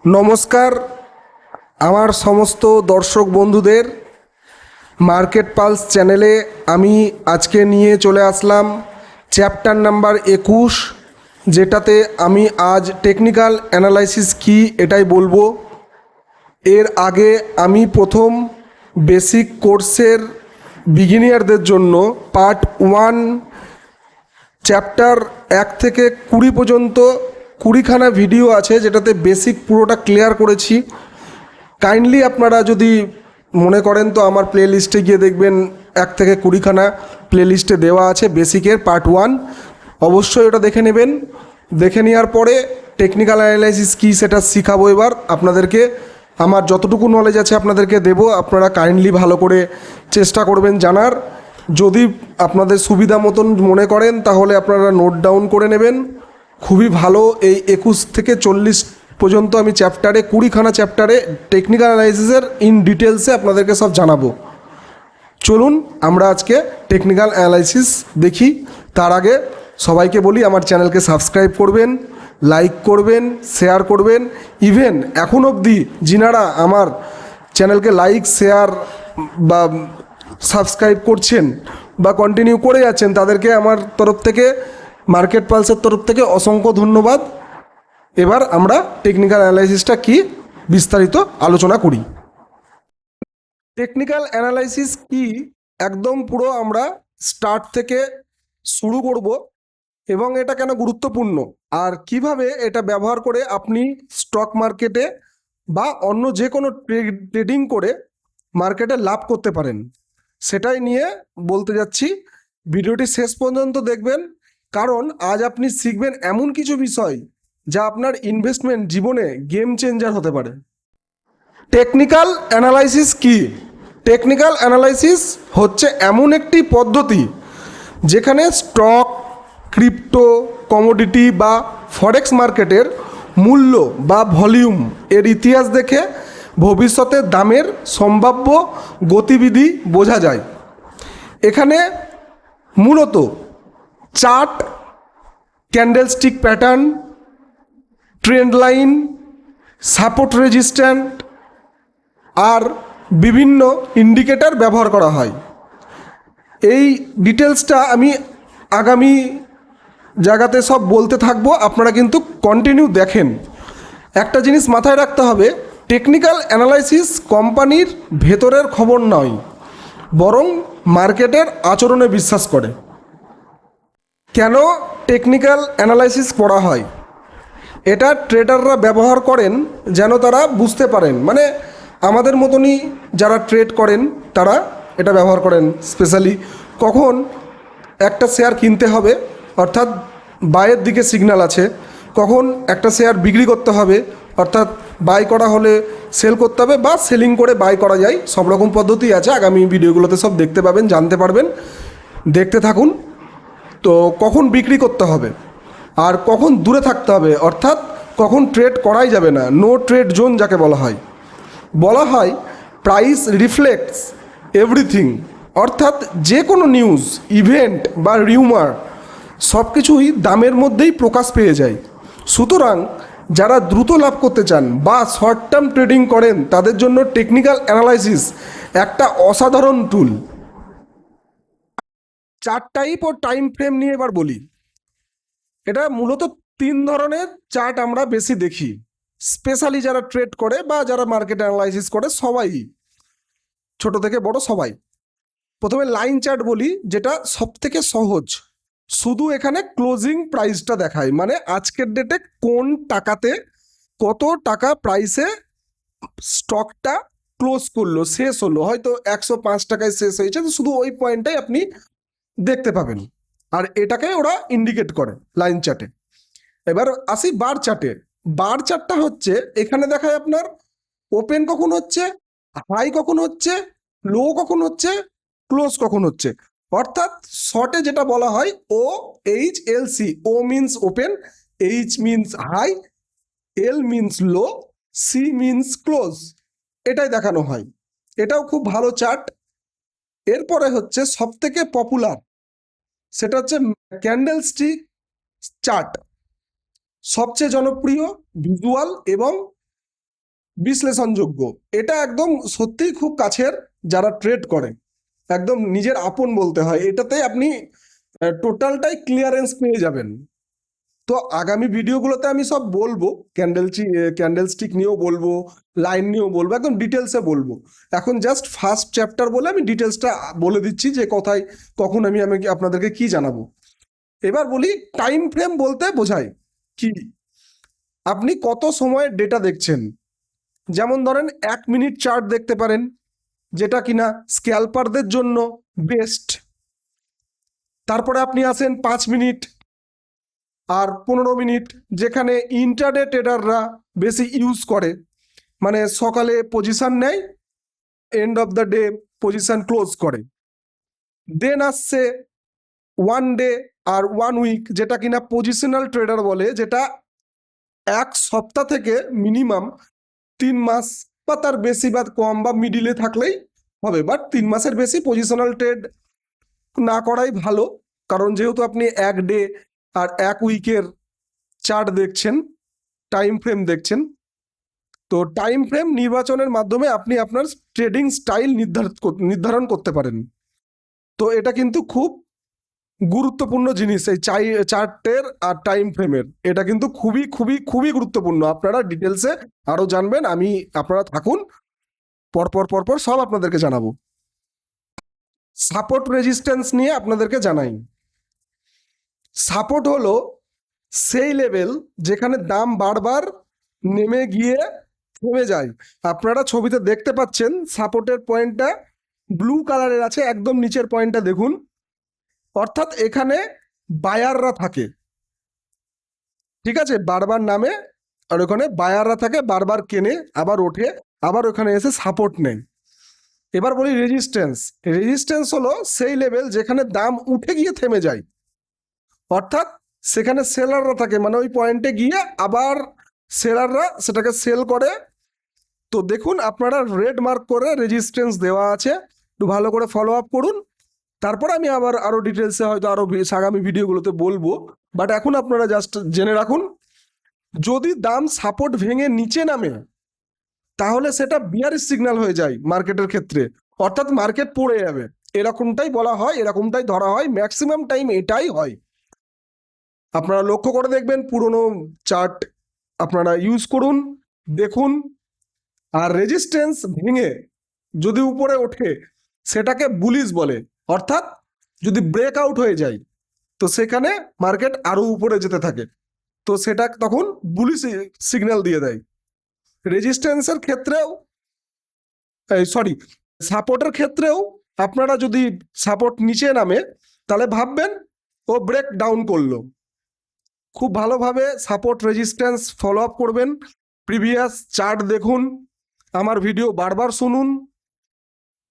নমস্কার আমার সমস্ত দর্শক বন্ধুদের। মার্কেট পালস চ্যানেলে আমি আজকে নিয়ে চলে আসলাম চ্যাপ্টার নাম্বার 21, যেটাতে আমি আজ টেকনিক্যাল অ্যানালাইসিস কী এটাই বলবো। এর আগে আমি প্রথম বেসিক কোর্সের বিগিনিয়ারদের জন্য পার্ট 1 চ্যাপ্টার 1 থেকে 20 পর্যন্ত 20খানা ভিডিও আছে, যেটাতে বেসিক পুরোটা ক্লিয়ার করেছি। কাইন্ডলি আপনারা যদি মনে করেন তো আমার প্লে লিস্টে গিয়ে দেখবেন 1 থেকে 20খানা প্লে লিস্টে দেওয়া আছে বেসিকের পার্ট 1। অবশ্যই ওটা দেখে নেবেন। দেখে নেওয়ার পরে টেকনিক্যাল অ্যানালাইসিস কী সেটা শেখাবো এবার আপনাদেরকে। আমার যতটুকু নলেজ আছে আপনাদেরকে দেব, আপনারা কাইন্ডলি ভালো করে চেষ্টা করবেন জানার। যদি আপনাদের সুবিধা মতন মনে করেন তাহলে আপনারা নোট ডাউন করে নেবেন। খুবই ভালো। এই 21 থেকে 40 পর্যন্ত আমি চ্যাপ্টারে 20খানা চ্যাপ্টারে টেকনিক্যাল অ্যানালাইসিসের ইন ডিটেলসে আপনাদেরকে সব জানাবো। চলুন আমরা আজকে টেকনিক্যাল অ্যানালাইসিস দেখি। তার আগে সবাইকে বলি আমার চ্যানেলকে সাবস্ক্রাইব করবেন, লাইক করবেন, শেয়ার করবেন। ইভেন এখন অবধি যিনারা আমার চ্যানেলকে লাইক, শেয়ার বা সাবস্ক্রাইব করছেন বা কন্টিনিউ করে যাচ্ছেন, তাদেরকে আমার তরফ থেকে, মার্কেট পালসের তরফ থেকে অসংখ্য ধন্যবাদ। এবার আমরা টেকনিক্যাল অ্যানালাইসিসটা কি বিস্তারিত আলোচনা করি। টেকনিক্যাল অ্যানালাইসিস কি একদম পুরো আমরা স্টার্ট থেকে শুরু করব, এবং এটা কেন গুরুত্বপূর্ণ আর কিভাবে এটা ব্যবহার করে আপনি স্টক মার্কেটে বা অন্য যে কোনো ট্রেডিং করে মার্কেটে লাভ করতে পারেন, সেটাই নিয়ে বলতে যাচ্ছি। ভিডিওটি শেষ পর্যন্ত দেখবেন, কারণ আজ আপনি শিখবেন এমন কিছু বিষয় যা আপনার ইনভেস্টমেন্ট জীবনে গেম চেঞ্জার হতে পারে। টেকনিক্যাল অ্যানালাইসিস কি? টেকনিক্যাল অ্যানালাইসিস হচ্ছে এমন একটি পদ্ধতি যেখানে স্টক, ক্রিপ্টো, কমোডিটি বা ফরেক্স মার্কেটের মূল্য বা ভলিউম এর ইতিহাস দেখে ভবিষ্যতে দামের সম্ভাব্য গতিবিধি বোঝা যায়। এখানে মূলত chart, candlestick pattern, trend line, support resistant আর বিভিন্ন ইন্ডিকেটর ব্যবহার করা হয়। এই ডিটেলসটা আমি আগামী জায়গাতে সব বলতে থাকবো, আপনারা কিন্তু কন্টিনিউ দেখেন। একটা জিনিস মাথায় রাখতে হবে, টেকনিক্যাল অ্যানালাইসিস কোম্পানির ভেতরের খবর নয়, বরং মার্কেটের আচরণে বিশ্বাস করে। কেন টেকনিক্যাল অ্যানালাইসিস পড়া হয়? এটা ট্রেডাররা ব্যবহার করেন যেন তারা বুঝতে পারেন, মানে আমাদের মতনই যারা ট্রেড করেন তারা এটা ব্যবহার করেন স্পেশালি কখন একটা শেয়ার কিনতে হবে, অর্থাৎ বাইয়ের দিকে সিগন্যাল আছে, কখন একটা শেয়ার বিক্রি করতে হবে, অর্থাৎ বাই করা হলে সেল করতে হবে বা সেলিং করে বাই করা যায়। সব রকম পদ্ধতি আছে, আগামী ভিডিওগুলোতে সব দেখতে পাবেন, জানতে পারবেন। দেখতে থাকুন। তো কখন বিক্রি করতে হবে আর কখন দূরে থাকতে হবে, অর্থাৎ কখন ট্রেড করাই যাবে না, নো ট্রেড জোন যাকে বলা হয় প্রাইস রিফ্লেক্টস এভরিথিং, অর্থাৎ যে কোনো নিউজ, ইভেন্ট বা রিউমার সব কিছুই দামের মধ্যেই প্রকাশ পেয়ে যায়। সুতরাং যারা দ্রুত লাভ করতে চান বা শর্ট টার্ম ট্রেডিং করেন তাদের জন্য টেকনিক্যাল অ্যানালাইসিস একটা অসাধারণ টুল। চার্ট টাইপ ও টাইম ফ্রেম নিয়ে এবার বলি। এটা মূলত 3 ধরনের চার্ট আমরা বেশি দেখি, স্পেশালি যারা ট্রেড করে বা যারা মার্কেট অ্যানালাইসিস করে, সবাই, ছোট থেকে বড় সবাই। প্রথমে লাইন চার্ট বলি, যেটা সব থেকে সহজ। শুধু এখানে ক্লোজিং প্রাইসটা দেখায়, মানে আজকের ডেটে কোন টাকাতে কত টাকা প্রাইসে স্টকটা ক্লোজ করলো, শেষ হলো, হয়তো 105 টাকায় শেষ হয়েছে, তো শুধু ওই পয়েন্টটাই আপনি দেখতে পাবেন, আর এটাকে ওরা ইন্ডিকেট করে লাইন চার্টে। এবার আসি বার চার্টে। বার চার্টটা হচ্ছে, এখানে দেখায় আপনার ওপেন কখন হচ্ছে, হাই কখন হচ্ছে, লো কখন হচ্ছে, ক্লোজ কখন হচ্ছে। অর্থাৎ শর্টে যেটা বলা হয় OHLC, O means open, H means high, L means low, C means close, এটাই দেখানো হয়। এটাও খুব ভালো চার্ট। এরপরে হচ্ছে সব থেকে পপুলার, সেটা হচ্ছে ক্যান্ডেলস্টিক চার্ট। সবচেয়ে জনপ্রিয়, ভিজুয়াল এবং বিশ্লেষণযোগ্য। এটা একদম সত্যিই খুব কাছের যারা ট্রেড করে, একদম নিজের আপন বলতে হয়। এটাতে আপনি টোটালটাই ক্লিয়ারেন্স পেয়ে যাবেন। তো আগামী ভিডিওগুলোতে আমি সব বলবো, ক্যান্ডেলস্টিক নিয়েও বলবো, লাইন নিয়েও বলবো, একদম ডিটেলসে বলবো। এখন জাস্ট ফার্স্ট চ্যাপ্টার বলে আমি ডিটেলসটা বলে দিচ্ছি যে কোথায় কখন আমি আপনাদেরকে কি জানাবো। এবার বলি টাইম ফ্রেম বলতে বোঝায় কি, আপনি কত সময়ের ডেটা দেখছেন। যেমন ধরেন 1 মিনিট চার্ট দেখতে পারেন, যেটা কিনা স্ক্যাল্পারদের জন্য বেস্ট। তারপরে আপনি আসেন 5 মিনিট আর 15 মিনিট, যেখানে ইন্টারডে ট্রেডাররা বেশি ইউজ করে, মানে সকালে পজিশন নেয়, end of the day position close করে। দেন আসছে 1 ডে আর 1 উইক, যেটা কিনা পজিশনাল ট্রেডার বলে, যেটা 1 সপ্তাহ থেকে মিনিমাম 3 মাস বা তার বেশি বা কম বা মিডিলে থাকলেই হবে, বাট 3 মাসের বেশি পজিশনাল ট্রেড না করাই ভালো। কারণ যেহেতু আপনি 1 ডে আর 1 উইকের চার্ট দেখছেন, টাইম ফ্রেম দেখছেন, তো টাইম ফ্রেম নির্বাচনের মাধ্যমে আপনি আপনার ট্রেডিং স্টাইল নির্ধারণ করতে পারেন। তো এটা কিন্তু খুব গুরুত্বপূর্ণ জিনিস, এই চার্টের আর টাইম ফ্রেমের, এটা কিন্তু খুবই খুবই খুবই গুরুত্বপূর্ণ। আপনারা ডিটেলসে আরো জানবেন, আপনারা থাকুন, পরপর সব আপনাদেরকে জানাবো। সাপোর্ট রেজিস্ট্যান্স নিয়ে আপনাদেরকে জানাই। সাপোর্ট হলো সেই লেভেল যেখানে দাম বারবার নেমে গিয়ে থেমে যায়। আপনারা ছবিতে দেখতে পাচ্ছেন সাপোর্টের পয়েন্টটা ব্লু কালারের আছে, একদম নিচের পয়েন্টটা দেখুন, অর্থাৎ এখানে বায়াররা থাকে, ঠিক আছে, বারবার নামে আর ওখানে বায়াররা থাকে, বারবার কেনে, আবার ওঠে, আবার ওখানে এসে সাপোর্ট নেয়। এবার বলি রেজিস্ট্যান্স। রেজিস্ট্যান্স হলো সেই লেভেল যেখানে দাম উঠে গিয়ে থেমে যায়, অর্থাৎ সেখানে সেলাররা থাকে, মানে ওই পয়েন্টে গিয়ে আবার সেলাররা সেটাকে সেল করে। তো দেখুন আপনারা রেড মার্ক করে রেজিস্ট্যান্স দেওয়া আছে, একটু ভালো করে ফলো আপ করুন। তারপর আমি আবার আরো ডিটেলসে হয়তো আরো আগামী ভিডিওগুলোতে বলবো, বাট এখন আপনারা জাস্ট জেনে রাখুন, যদি দাম সাপোর্ট ভেঙে নিচে নামে তাহলে সেটা বিয়ারিশ সিগন্যাল হয়ে যায় মার্কেটের ক্ষেত্রে, অর্থাৎ মার্কেট পড়ে যাবে। এরকমটাই বলা হয়, এরকমটাই ধরা হয়, ম্যাক্সিমাম টাইম এটাই হয়। আপনারা লক্ষ্য করে দেখবেন, পুরনো চার্ট আপনারা ইউজ করুন, দেখুন। আর রেজিস্ট্যান্স ভেঙে যদি উপরে ওঠে সেটাকে বুলিশ বলে, অর্থাৎ যদি ব্রেক আউট হয়ে যায় তো সেখানে মার্কেট আরো উপরে যেতে থাকে, তো সেটা তখন বুলিশ সিগন্যাল দিয়ে দেয়। রেজিস্ট্যান্সের ক্ষেত্রেও সাপোর্টের ক্ষেত্রেও আপনারা যদি সাপোর্ট নিচে নামে তাহলে ভাববেন ও ব্রেক ডাউন করলো। খুব ভালোভাবে সাপোর্ট রেজিস্ট্যান্স ফলো আপ করবেন, প্রিভিয়াস চার্ট দেখুন, আমার ভিডিও বারবার শুনুন,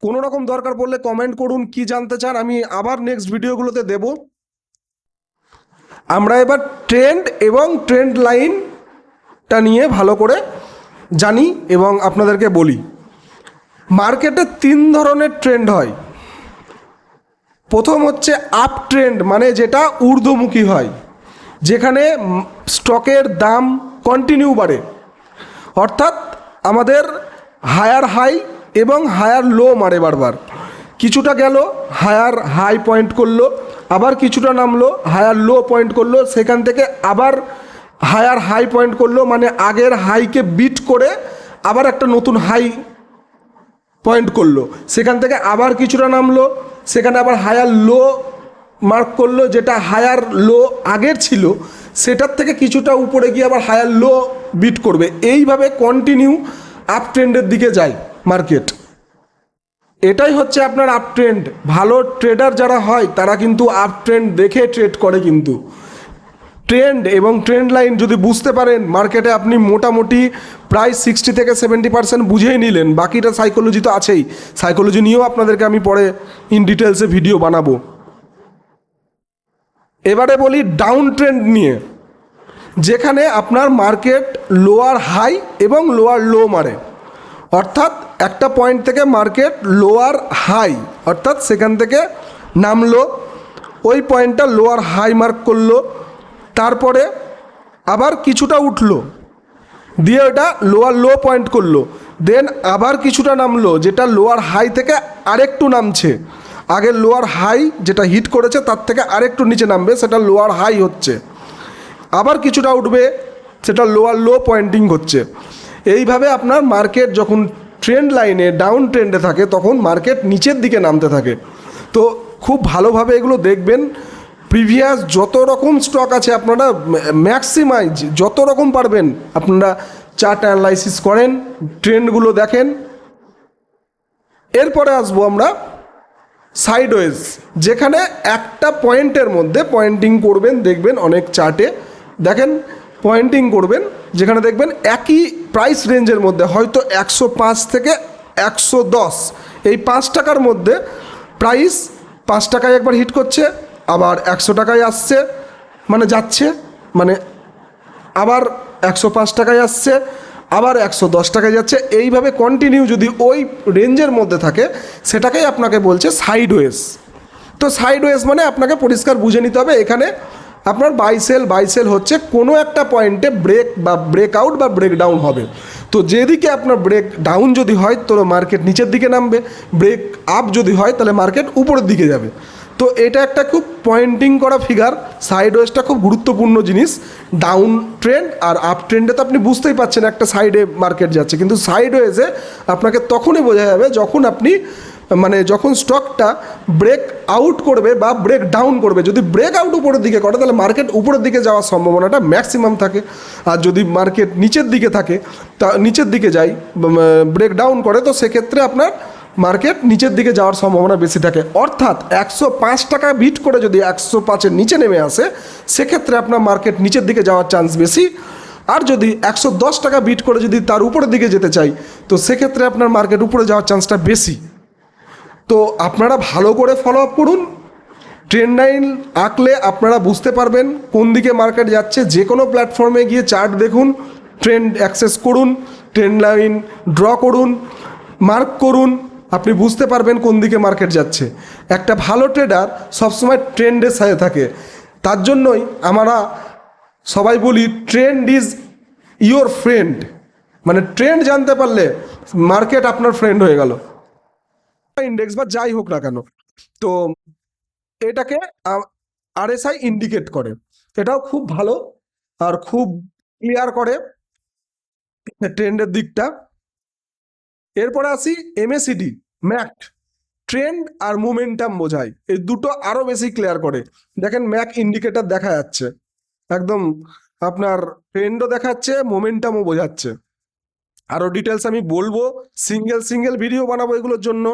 কোনো রকম দরকার পড়লে কমেন্ট করুন কি জানতে চান, আমি আবার নেক্সট ভিডিওগুলোতে দেব। আমরা এবার ট্রেন্ড এবং ট্রেন্ড লাইনটা নিয়ে ভালো করে জানি এবং আপনাদেরকে বলি। মার্কেটে 3 ধরনের ট্রেন্ড হয়। প্রথম হচ্ছে আপ ট্রেন্ড, মানে যেটা ঊর্ধ্বমুখী হয়, যেখানে স্টকের দাম কন্টিনিউ বাড়ে, অর্থাৎ আমাদের হায়ার হাই এবং হায়ার লো মারে বারবার। কিছুটা গেল হায়ার হাই পয়েন্ট করলো, আবার কিছুটা নামলো হায়ার লো পয়েন্ট করলো, সেখান থেকে আবার হায়ার হাই পয়েন্ট করলো, মানে আগের হাইকে বিট করে আবার একটা নতুন হাই পয়েন্ট করলো, সেখান থেকে আবার কিছুটা নামলো, সেখানে আবার হায়ার লো মার্ক করলো, যেটা হায়ার লো আগের ছিল সেটার থেকে কিছুটা উপরে গিয়ে আবার হায়ার লো বিট করবে। এইভাবে কন্টিনিউ আপ ট্রেন্ডের দিকে যায় মার্কেট। এটাই হচ্ছে আপনার আপ ট্রেন্ড। ভালো ট্রেডার যারা হয় তারা কিন্তু আপ ট্রেন্ড দেখে ট্রেড করে। কিন্তু ট্রেন্ড এবং ট্রেন্ড লাইন যদি বুঝতে পারেন, মার্কেটে আপনি মোটামুটি প্রায় 60 থেকে 70% বুঝেই নিলেন। বাকিটা সাইকোলজি তো আছেই, সাইকোলজি নিয়েও আপনাদেরকে আমি পরে ইন ডিটেলসে ভিডিও বানাবো। এবারে বলি ডাউন ট্রেন্ড নিয়ে, যেখানে আপনার মার্কেট লোয়ার হাই এবং লোয়ার লো মারে, অর্থাৎ একটা পয়েন্ট থেকে মার্কেট লোয়ার হাই, অর্থাৎ সেখান থেকে নামলো, ওই পয়েন্টটা লোয়ার হাই মার্ক করলো, তারপরে আবার কিছুটা উঠলো, দিয়ে ওটা লোয়ার লো পয়েন্ট করলো, দেন আবার কিছুটা নামলো, যেটা লোয়ার হাই থেকে আরেকটু নামছে। আগে লোয়ার হাই যেটা হিট করেছে তার থেকে আরেকটু নিচে নামবে, সেটা লোয়ার হাই হচ্ছে। আবার কিছুটা উঠবে, সেটা লোয়ার লো পয়েন্টিং হচ্ছে। এইভাবে আপনার মার্কেট যখন ট্রেন্ড লাইনে ডাউন ট্রেন্ডে থাকে তখন মার্কেট নিচের দিকে নামতে থাকে। তো খুব ভালোভাবে এগুলো দেখবেন। প্রিভিয়াস যত রকম স্টক আছে আপনারা ম্যাক্সিমাইজ যত রকম পারবেন আপনারা চার্ট অ্যানালাইসিস করেন, ট্রেন্ডগুলো দেখেন। এরপরে আসবো আমরা সাইডওয়েজ, যেখানে একটা পয়েন্টের মধ্যে পয়েন্টিং করবেন, দেখবেন অনেক চার্টে দেখেন পয়েন্টিং করবেন, যেখানে দেখবেন একই প্রাইস রেঞ্জের মধ্যে হয়তো 105 থেকে 110, এই 5 টাকার মধ্যে প্রাইস 5 টাকায় একবার হিট করছে, আবার 100 টাকায় আসছে মানে যাচ্ছে, মানে আবার 105 টাকায় আসছে, আবার 110 টাকায় যাচ্ছে। এইভাবে কন্টিনিউ যদি ওই রেঞ্জের মধ্যে থাকে সেটাকেই আপনাকে বলছে সাইডওয়েজ। তো সাইডওয়েজ মানে আপনাকে পরিষ্কার বুঝে নিতে হবে এখানে আপনার বাই সেল হচ্ছে কোনো একটা পয়েন্টে ব্রেক বা ব্রেকআউট বা ব্রেকডাউন হবে। তো যেদিকে আপনার ব্রেক ডাউন যদি হয় তো মার্কেট নিচের দিকে নামবে, ব্রেক আপ যদি হয় তাহলে মার্কেট উপরের দিকে যাবে। তো এটা একটা খুব পয়েন্টিং করা ফিগার। সাইডওয়েজটা খুব গুরুত্বপূর্ণ জিনিস। ডাউন ট্রেন্ড আর আপ ট্রেন্ডে তো আপনি বুঝতেই পারছেন একটা সাইডে মার্কেট যাচ্ছে, কিন্তু সাইডওয়েজে আপনাকে তখনই বোঝা যাবে যখন আপনি মানে যখন স্টকটা ব্রেক আউট করবে বা ব্রেক ডাউন করবে। যদি ব্রেক আউট উপরের দিকে করে তাহলে মার্কেট উপরের দিকে যাওয়ার সম্ভাবনাটা ম্যাক্সিমাম থাকে, আর যদি মার্কেট নিচের দিকে থাকে তা নিচের দিকে যায় ব্রেক ডাউন করে তো সেক্ষেত্রে আপনার মার্কেট নিচের দিকে যাওয়ার সম্ভাবনা বেশি থাকে। অর্থাৎ 105 টাকা বিট করে যদি 105-এর নিচে নেমে আসে সেক্ষেত্রে আপনার মার্কেট নিচের দিকে যাওয়ার চান্স বেশি। আর যদি 110 টাকা বিট করে যদি তার উপরের দিকে যেতে চাই তো সেক্ষেত্রে আপনার মার্কেট উপরে যাওয়ার চান্সটা বেশি। তো আপনারা ভালো করে ফলো আপ করুন, ট্রেন্ড লাইন আঁকলে আপনারা বুঝতে পারবেন কোন দিকে মার্কেট যাচ্ছে। যে কোনো প্ল্যাটফর্মে গিয়ে চার্ট দেখুন, ট্রেন্ড অ্যাক্সেস করুন, ট্রেন্ড লাইন ড্র করুন, মার্ক করুন, আপনি বুঝতে পারবেন কোন দিকে মার্কেট যাচ্ছে। একটা ভালো ট্রেডার সবসময় ট্রেন্ডের সাথে থাকে। তার জন্যই আমরা সবাই বলি ট্রেন্ড ইজ ইয়োর ফ্রেন্ড, মানে ট্রেন্ড জানতে পারলে মার্কেট আপনার ফ্রেন্ড হয়ে গেল, ইন্ডেক্স বা যাই হোক না কেন। তো এটাকে আরএসআই ইন্ডিকেট করে, এটাও খুব ভালো আর খুব ক্লিয়ার করে ট্রেন্ডের দিকটা। এরপরে আসি এমএসিডি, ম্যাক, ট্রেন্ড আর মোমেন্টাম বোঝায়, এই দুটো আরো বেশি ক্লিয়ার করে। দেখেন ম্যাক ইন্ডিকেটর দেখা যাচ্ছে, একদম আপনার ট্রেন্ডও দেখাচ্ছে, মোমেন্টামও বোঝাচ্ছে। আরো ডিটেলস আমি বলবো, সিঙ্গেল ভিডিও বানাবো এগুলোর জন্য।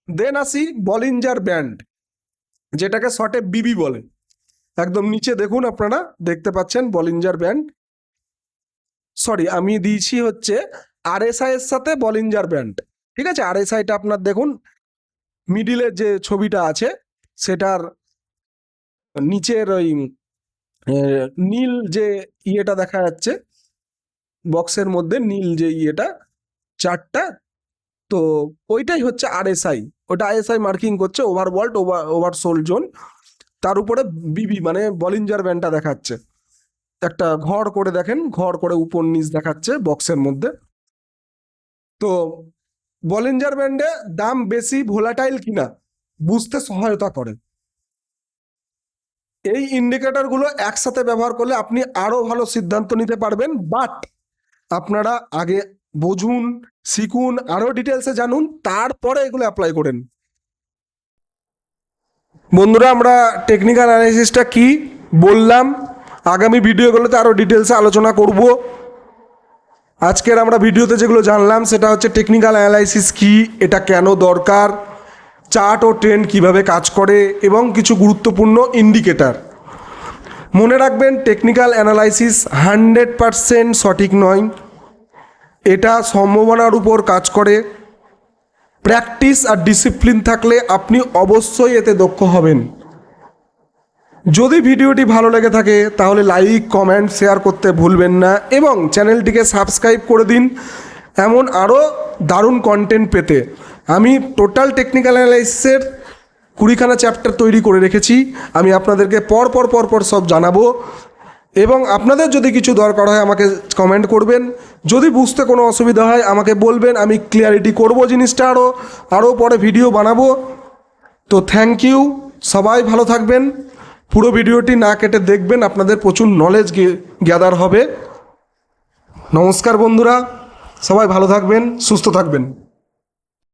দেন আসি বলিঞ্জার ব্যান্ড, যেটাকে শর্টে বিবি বলে। একদম নিচে দেখুন, আপনারা দেখতে পাচ্ছেন বলিঞ্জার ব্যান্ড। সরি, আমি দিয়েছি হচ্ছে আরএসআই এর সাথে বলিঞ্জার ব্যান্ড, ঠিক আছে। আরএসআইটা আপনার দেখুন মিডিলের যে ছবিটা আছে সেটার নিচের ওই নীল যে ইয়েটা দেখা যাচ্ছে বক্সের মধ্যে, নীল যে ইয়েটা চার্টটা, তো ওইটাই হচ্ছে আরএসআই। ওটা আরএসআই মার্কিং করছে ওভারবল্ট ওভারসোল্ড জোন, তার উপরে বিবি মানে বলিঞ্জার ব্যান্ডটা দেখাচ্ছে। একটা ঘর করে দেখেন, ঘর করে উপর নিচ দেখাচ্ছে বক্সের মধ্যে। তো বলিঞ্জার ব্যান্ডে দাম বেশি ভোলাটাইল কিনা বুঝতে সহায়তা করে। এই ইন্ডিকেটরগুলো একসাথে ব্যবহার করলে আপনি আরো ভালো সিদ্ধান্ত নিতে পারবেন, বাট আপনারা আগে বুঝুন, শিখুন, আরো ডিটেলসে জানুন, তারপরে এগুলো অ্যাপ্লাই করেন। বন্ধুরা, আমরা টেকনিক্যাল অ্যানালাইসিসটা কি বললাম, আগামী ভিডিওগুলোতে আরো ডিটেলসে আলোচনা করব। আজকের আমরা ভিডিওতে যেগুলো জানলাম সেটা হচ্ছে টেকনিক্যাল অ্যানালাইসিস কি, এটা কেন দরকার, চার্ট ও ট্রেন্ড কিভাবে কাজ করে, এবং কিছু গুরুত্বপূর্ণ ইন্ডিকেটর। মনে রাখবেন টেকনিক্যাল অ্যানালাইসিস 100% সঠিক নয়, এটা সম্ভাবনার উপর কাজ করে। প্র্যাকটিস আর ডিসিপ্লিন থাকলে আপনি অবশ্যই এতে দক্ষ হবেন। যদি ভিডিওটি ভালো লেগে থাকে তাহলে লাইক, কমেন্ট, শেয়ার করতে ভুলবেন না, এবং চ্যানেলটিকে সাবস্ক্রাইব করে দিন এমন আরও দারুণ কন্টেন্ট পেতে। আমি টোটাল টেকনিক্যাল অ্যানালাইসিসের 20খানা চ্যাপ্টার তৈরি করে রেখেছি, আমি আপনাদেরকে পর পর সব জানাবো। এবং আপনাদের যদি কিছু দরকার হয় আমাকে কমেন্ট করবেন, যদি বুঝতে কোনো অসুবিধা হয় আমাকে বলবেন, আমি ক্লিয়ারিটি করব জিনিসটা, আরও পরে ভিডিও বানাবো। তো থ্যাংক ইউ, সবাই ভালো থাকবেন, পুরো ভিডিওটি না কেটে দেখবেন, আপনাদের প্রচুর নলেজ গ্যাদার হবে। নমস্কার বন্ধুরা, সবাই ভালো থাকবেন, সুস্থ থাকবেন।